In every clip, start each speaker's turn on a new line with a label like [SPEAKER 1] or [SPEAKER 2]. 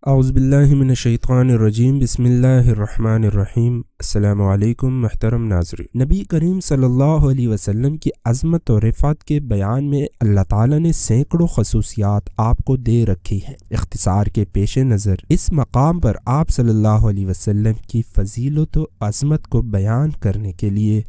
[SPEAKER 1] اعوذ باللہ من الشیطان الرجیم بسم اللہ الرحمن الرحیم۔ السلام علیکم محترم ناظرین۔ نبی کریم صلی اللہ علیہ وسلم کی عظمت اور رفعت کے بیان میں اللہ تعالیٰ نے سینکڑوں خصوصیات آپ کو دے رکھی ہیں۔ اختصار کے پیش نظر اس مقام پر آپ صلی اللہ علیہ وسلم کی فضیلت و عظمت کو بیان کرنے کے لیے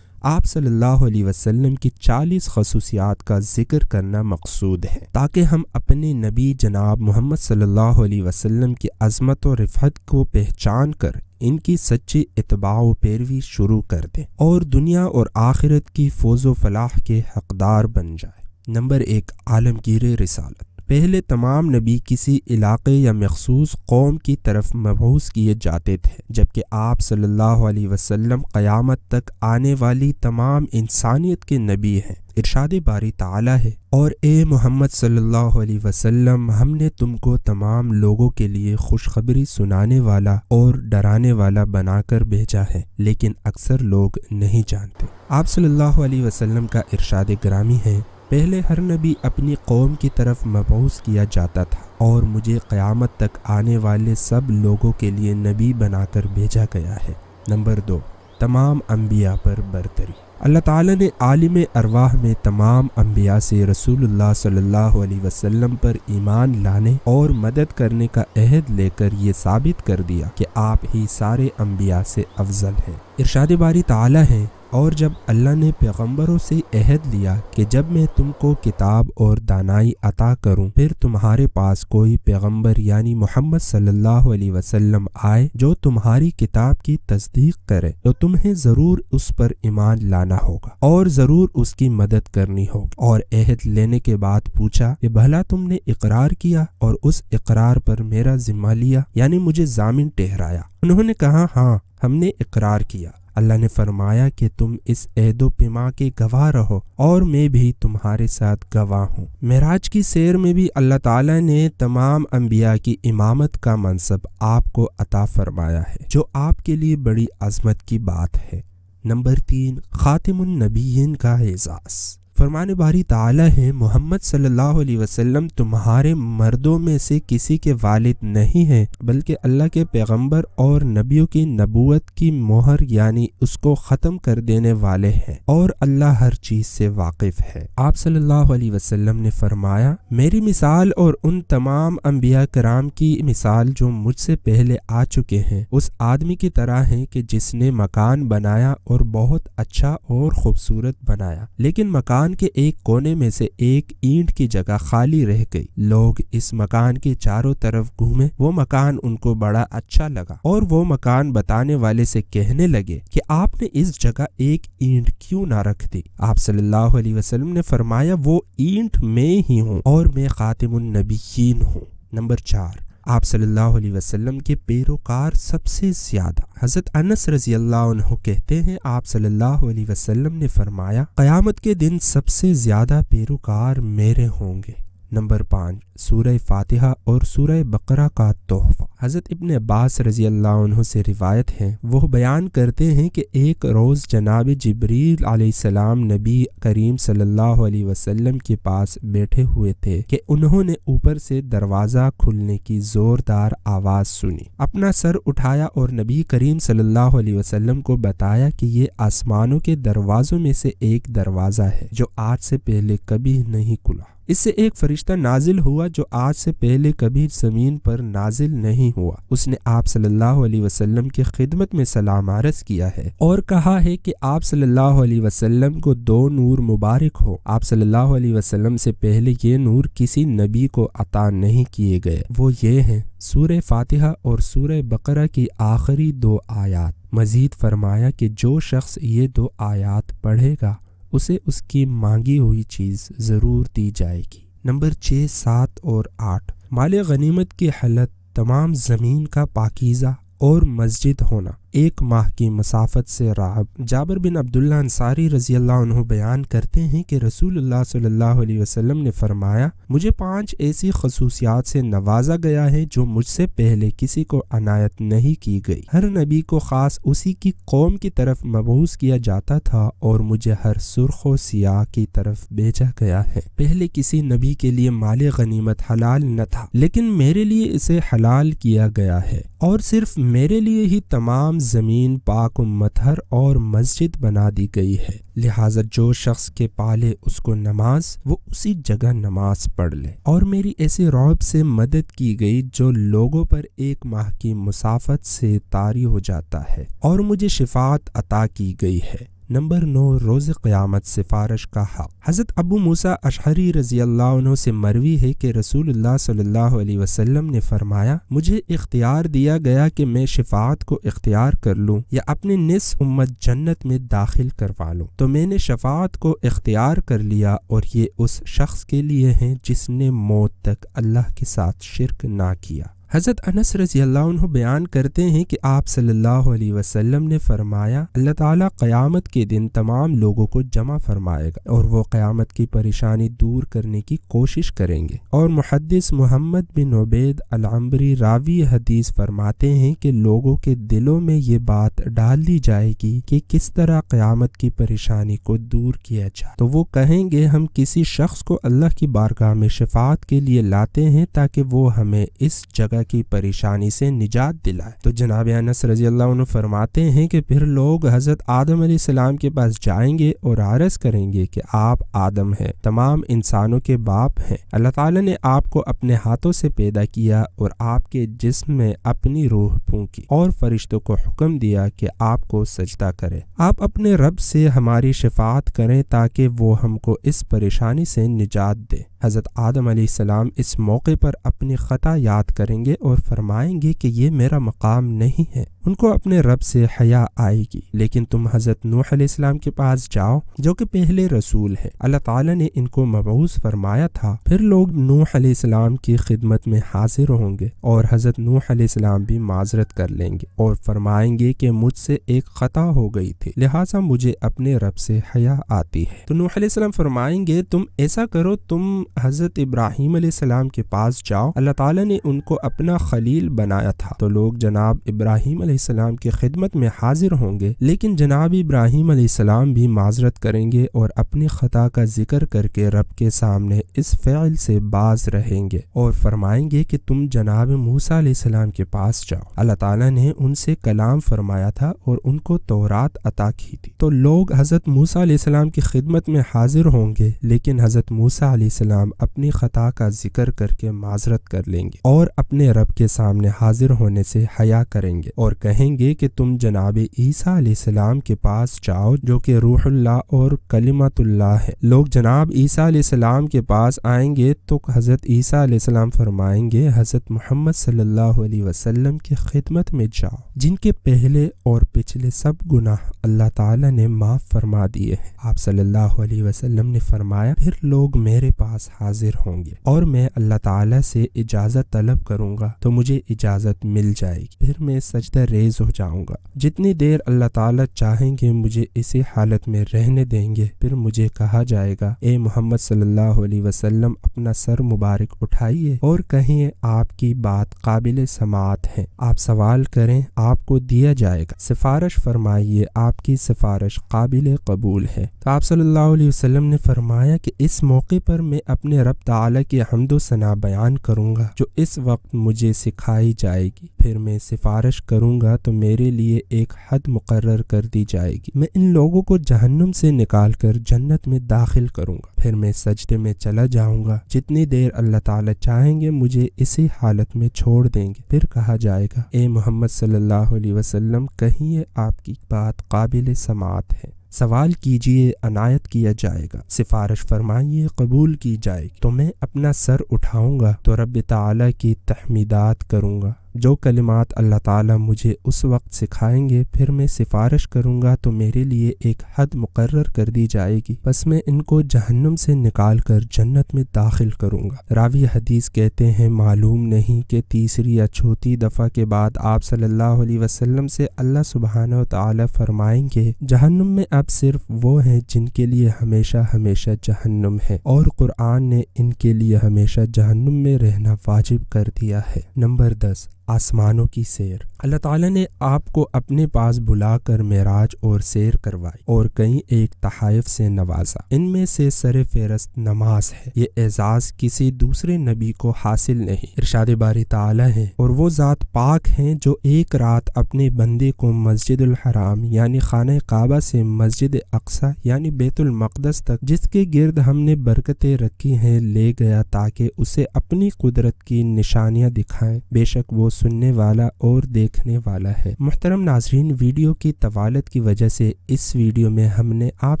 [SPEAKER 1] آپ صلی اللہ علیہ وسلم کی 40 خصوصیات کا ذکر کرنا مقصود ہے، تاکہ ہم اپنے نبی جناب محمد صلی اللہ علیہ وسلم کی عظمت و رفعت کو پہچان کر ان کی سچی اتباع و پیروی شروع کر دیں اور دنیا اور آخرت کی فوز و فلاح کے حقدار بن جائے۔ نمبر 1، عالمگیر رسالت۔ پہلے تمام نبی کسی علاقے یا مخصوص قوم کی طرف مبعوث کیے جاتے تھے، جبکہ آپ صلی اللہ علیہ وسلم قیامت تک آنے والی تمام انسانیت کے نبی ہیں۔ ارشاد باری تعالیٰ ہے، اور اے محمد صلی اللہ علیہ وسلم، ہم نے تم کو تمام لوگوں کے لیے خوشخبری سنانے والا اور ڈرانے والا بنا کر بھیجا ہے، لیکن اکثر لوگ نہیں جانتے۔ آپ صلی اللہ علیہ وسلم کا ارشاد گرامی ہے، پہلے ہر نبی اپنی قوم کی طرف مبعوث کیا جاتا تھا اور مجھے قیامت تک آنے والے سب لوگوں کے لیے نبی بنا کر بھیجا گیا ہے۔ نمبر 2، تمام انبیاء پر برتری۔ اللہ تعالیٰ نے عالم ارواح میں تمام انبیاء سے رسول اللہ صلی اللہ علیہ وسلم پر ایمان لانے اور مدد کرنے کا عہد لے کر یہ ثابت کر دیا کہ آپ ہی سارے انبیاء سے افضل ہیں۔ ارشاد باری تعالیٰ ہے، اور جب اللہ نے پیغمبروں سے عہد لیا کہ جب میں تم کو کتاب اور دانائی عطا کروں، پھر تمہارے پاس کوئی پیغمبر یعنی محمد صلی اللہ علیہ وسلم آئے جو تمہاری کتاب کی تصدیق کرے، تو تمہیں ضرور اس پر ایمان لانا ہوگا اور ضرور اس کی مدد کرنی ہوگی۔ اور عہد لینے کے بعد پوچھا کہ بھلا تم نے اقرار کیا اور اس اقرار پر میرا ذمہ لیا، یعنی مجھے ضامن ٹھہرایا؟ انہوں نے کہا ہاں، ہم نے اقرار کیا۔ اللہ نے فرمایا کہ تم اس عہد و پیما کے گواہ رہو اور میں بھی تمہارے ساتھ گواہ ہوں۔ معراج کی سیر میں بھی اللہ تعالیٰ نے تمام انبیاء کی امامت کا منصب آپ کو عطا فرمایا ہے، جو آپ کے لیے بڑی عظمت کی بات ہے۔ نمبر 3، خاتم النبیین کا اعزاز۔ فرمان باری تعالیٰ ہے، محمد صلی اللہ علیہ وسلم تمہارے مردوں میں سے کسی کے والد نہیں ہیں، بلکہ اللہ کے پیغمبر اور نبیوں کی نبوت کی مہر یعنی اس کو ختم کر دینے والے ہیں، اور اللہ ہر چیز سے واقف ہے۔ آپ صلی اللہ علیہ وسلم نے فرمایا، میری مثال اور ان تمام انبیاء کرام کی مثال جو مجھ سے پہلے آ چکے ہیں اس آدمی کی طرح ہیں کہ جس نے مکان بنایا اور بہت اچھا اور خوبصورت بنایا، لیکن مکان کے ایک کونے میں سے ایک اینٹ کی جگہ خالی رہ گئی۔ لوگ اس مکان کے چاروں طرف گھومے، وہ مکان ان کو بڑا اچھا لگا اور وہ مکان بتانے والے سے کہنے لگے کہ آپ نے اس جگہ ایک اینٹ کیوں نہ رکھ دی؟ آپ صلی اللہ علیہ وسلم نے فرمایا، وہ اینٹ میں ہی ہوں اور میں خاتم النبیین ہوں۔ نمبر 4، آپ صلی اللہ علیہ وسلم کے پیروکار سب سے زیادہ۔ حضرت انس رضی اللہ عنہ کہتے ہیں، آپ صلی اللہ علیہ وسلم نے فرمایا، قیامت کے دن سب سے زیادہ پیروکار میرے ہوں گے۔ نمبر 5، سورہ فاتحہ اور سورہ بقرہ کا تحفہ۔ حضرت ابن عباس رضی اللہ عنہ سے روایت ہے، وہ بیان کرتے ہیں کہ ایک روز جناب جبریل علیہ السلام نبی کریم صلی اللہ علیہ وسلم کے پاس بیٹھے ہوئے تھے کہ انہوں نے اوپر سے دروازہ کھلنے کی زوردار آواز سنی۔ اپنا سر اٹھایا اور نبی کریم صلی اللہ علیہ وسلم کو بتایا کہ یہ آسمانوں کے دروازوں میں سے ایک دروازہ ہے جو آج سے پہلے کبھی نہیں کھلا۔ اس سے ایک فرشتہ نازل ہوا جو آج سے پہلے کبھی زمین پر نازل نہیں ہوا۔ اس نے آپ صلی اللہ علیہ وسلم کی خدمت میں سلام عرض کیا ہے اور کہا ہے کہ آپ صلی اللہ علیہ وسلم کو 2 نور مبارک ہو۔ آپ صلی اللہ علیہ وسلم سے پہلے یہ نور کسی نبی کو عطا نہیں کیے گئے، وہ یہ ہیں سورہ فاتحہ اور سورہ بقرہ کی آخری 2 آیات۔ مزید فرمایا کہ جو شخص یہ 2 آیات پڑھے گا اسے اس کی مانگی ہوئی چیز ضرور دی جائے گی۔ نمبر 6، 7 اور 8، مال غنیمت کی حلت، تمام زمین کا پاکیزہ اور مسجد ہونا۔ 1 माह की मुसाफत से राहब। जाबिर बिन अब्दुल्ला अंसारी रज़ी अल्लाह अन्हु बयान करते हैं कि रसूलुल्लाह सल्लल्लाहु अलैहि वसल्लम ने फरमाया, मुझे 5 ऐसी खसूसियात से नवाजा गया है जो मुझसे पहले किसी को अनायत नहीं की गई। हर नबी को खास उसी की कौम की तरफ मबूस किया जाता था और मुझे हर सुर्ख व सियाह की तरफ भेजा गया है। पहले किसी नबी के लिए माले गनीमत हलाल न था, लेकिन मेरे लिए इसे हलाल किया गया है और सिर्फ मेरे लिए ही तमाम ज़मीन पाक व मतहर और मस्जिद बना दी गई है। लिहाजा जो शख्स के पाले उसको नमाज, वो उसी जगह नमाज पढ़ ले। और मेरी ऐसी रौब से मदद की गई जो लोगों पर 1 माह की मुसाफत से तारी हो जाता है और मुझे शिफात अता की गई है। नंबर 9, रोज़ क़यामत सिफारिश का हक़। हज़रत अबू मूसा अशअरी रज़ी अल्लाह अन्हु से मरवी है कि रसूलुल्लाह सल्लल्लाहु अलैहि वसल्लम ने फरमाया, मुझे इख्तियार दिया गया कि मैं शफाअत को इख्तियार कर लूँ या अपनी निस्फ़ उम्मत जन्नत में दाखिल करवा लूँ। तो मैंने शफाअत को इख्तियार कर लिया और ये उस शख्स के लिए है जिसने मौत तक अल्लाह के साथ शिर्क ना किया। हज़रत अनस रज़ी अल्लाह अन्हु बयान करते हैं कि आप सल्लल्लाहु अलैहि वसल्लम ने फरमाया, अल्लाह ताला क़यामत के दिन तमाम लोगों को जमा फरमाएगा और वो क़यामत की परेशानी दूर करने की कोशिश करेंगे। और मुहद्दिस मोहम्मद बिन उबैद अल-अंबरी रावी हदीस फरमाते हैं कि लोगों के दिलों में ये बात डाल दी जाएगी कि किस तरह क़यामत की परेशानी को दूर किया जाए। तो वो कहेंगे, हम किसी शख्स को अल्लाह की बारगाह में शफाअत के लिए लाते हैं ताकि वो हमें इस जगह की परेशानी से निजात दिलाए। तो जनाब अनस रज़ी अल्लाह अन्हु फरमाते हैं कि फिर लोग हज़रत आदम अलैहिस्सलाम के पास जाएंगे और अर्ज़ करेंगे कि आप आदम हैं, तमाम इंसानों के बाप हैं। अल्लाह ताला ने आपको अपने हाथों से पैदा किया और आपके जिस्म में अपनी रूह फूंकी और फरिश्तों को हुक्म दिया कि आपको सजदा करें। आप अपने रब से हमारी शफाअत करें ताकि वो हमको इस परेशानी से निजात दे। हज़रत आदम अलैहिस्सलाम इस मौके पर अपनी ख़ता याद करेंगे और फरमाएंगे कि ये मेरा मकाम नहीं है। उनको अपने रब से हया आएगी। लेकिन तुम हज़रत नूह अलैहिस्सलाम के पास जाओ जो कि पहले रसूल है, अल्लाह ताला ने इनको मबऊस फरमाया था। फिर लोग नूह अलैहिस्सलाम की खिदमत में हाजिर होंगे और हज़रत नूह अलैहिस्सलाम भी माजरत कर लेंगे और फरमाएंगे कि मुझसे एक ख़ता हो गई थी, लिहाजा मुझे अपने रब से हया आती है। तो नूह अलैहिस्सलाम फरमाएंगे, तुम ऐसा करो, तुम हज़रत इब्राहीम अलैहिस्सलाम के पास जाओ, अल्लाह ताला ने उनको अपना खलील बनाया था। तो लोग जनाब इब्राहीम अलैहिस्सलाम की खिदमत में हाजिर होंगे, लेकिन जनाब इब्राहीम अलैहिस्सलाम भी माजरत करेंगे और अपनी खता का जिक्र करके रब के सामने इस फ़िल से बाज रहेंगे और फरमाएंगे कि तुम जनाब मूसा अलैहिस्सलाम के पास जाओ, अल्लाह ताला ने उनसे कलाम फरमाया था और उनको तौरात अता की थी। तो लोग हज़रत मूसा अलैहिस्सलाम की खिदमत में हाजिर होंगे, लेकिन हज़रत मूसा अलैहिस्सलाम अपनी खता का जिक्र करके माजरत कर लेंगे और अपने रब के सामने हाजिर होने से हया करेंगे और कहेंगे कि तुम जनाब ईसा अलैहिस्सलाम के पास जाओ जो कि रूहुल्लाह और कलिमतुल्लाह है। लोग जनाब ईसा अलैहिस्सलाम के पास आएंगे तो हज़रत ईसा अलैहिस्सलाम फरमाएंगे, हज़रत मोहम्मद सल्लल्लाहु अलैहि वसल्लम की खिदमत में जाओ जिनके पहले और पिछले सब गुनाह अल्लाह ताला ने माफ़ फरमा दिए हैं। आप सल्लल्लाहु अलैहि वसल्लम ने फरमाया, फिर लोग मेरे पास हाजिर होंगे और मैं अल्लाह ताला से इजाज़त तलब करूंगा तो मुझे इजाज़त मिल जाएगी। फिर मैं सजदा रेज हो जाऊंगा। जितनी देर अल्लाह ताला चाहेंगे मुझे इसी हालत में रहने देंगे। फिर मुझे कहा जाएगा, ए मोहम्मद सल्लल्लाहु अलैहि वसल्लम, अपना सर मुबारक उठाइए और कहिए आपकी बात काबिल समाअत है। आप सवाल करें, आपको दिया जाएगा। सिफारिश फरमाइए, आपकी सिफारिश काबिल कबूल है। तो आप सल्लल्लाहु अलैहि वसल्लम ने फरमाया कि इस मौके पर मैं अपने रब ताला की हम्दो सना बयान करूंगा जो इस वक्त मुझे सिखाई जाएगी। फिर मैं सिफारिश करूंगा तो मेरे लिए एक हद मुकर्रर कर दी जाएगी। मैं इन लोगों को जहन्नुम से निकाल कर जन्नत में दाखिल करूंगा। फिर मैं सजदे में चला जाऊंगा। जितनी देर अल्लाह ताला चाहेंगे मुझे इसी हालत में छोड़ देंगे। फिर कहा जाएगा, ए मोहम्मद सल्लल्लाहु अलैहि वसल्लम, कहिए आपकी बात काबिल समाअत है। सवाल कीजिए, अनायत किया जाएगा। सिफारिश फरमाइए, कबूल की जाएगी। तो मैं अपना सर उठाऊंगा तो रब ताला की तहमीदात करूंगा जो कलिमात अल्लाह ताला मुझे उस वक्त सिखाएंगे फिर मैं सिफारिश करूँगा तो मेरे लिए एक हद मुकर्रर कर दी जाएगी, बस मैं इनको जहन्नुम से निकाल कर जन्नत में दाखिल करूँगा। रावी हदीस कहते हैं मालूम नहीं कि तीसरी या चौथी दफ़ा के बाद आप सल्लल्लाहु अलैहि वसल्लम से अल्लाह सुब्हानहू व तआला फरमाएंगे जहन्नुम में अब सिर्फ वो हैं जिनके लिए हमेशा हमेशा जहन्नुम है और कुरान ने इनके लिए हमेशा जहन्नुम में रहना वाजिब कर दिया है। नंबर 10, आसमानों की सैर। अल्लाह ताला ने आपको अपने पास बुलाकर मेराज और सैर करवाई और कई एक तहाइफ से नवाजा। इनमें से सर फेहरिस्त नमाज है। ये एजाज किसी दूसरे नबी को हासिल नहीं। इरशाद बारी ताला है और वो ज़ात पाक हैं जो एक रात अपने बंदे को मस्जिदुल हराम यानी खाना काबा से मस्जिद अक्सा यानी बैतुल मक़दस तक जिसके गिर्द हमने बरकतें रखी हैं ले गया ताकि उसे अपनी कुदरत की निशानियां दिखाएं। बेशक वो सुनने वाला और देखने वाला है। मुहतरम नाज़रीन, वीडियो की तवालत की वजह से इस वीडियो में हमने आप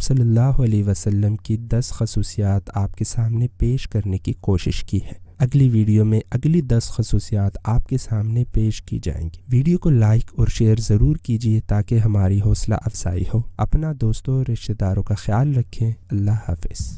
[SPEAKER 1] सल्लल्लाहु अलैहि वसल्लम की 10 खसूसियात आपके सामने पेश करने की कोशिश की है। अगली वीडियो में अगली 10 खसूसियात आपके सामने पेश की जाएंगी। वीडियो को लाइक और शेयर ज़रूर कीजिए ताकि हमारी हौसला अफजाई हो। अपना दोस्तों और रिश्तेदारों का ख्याल रखें। अल्लाह हाफिज़।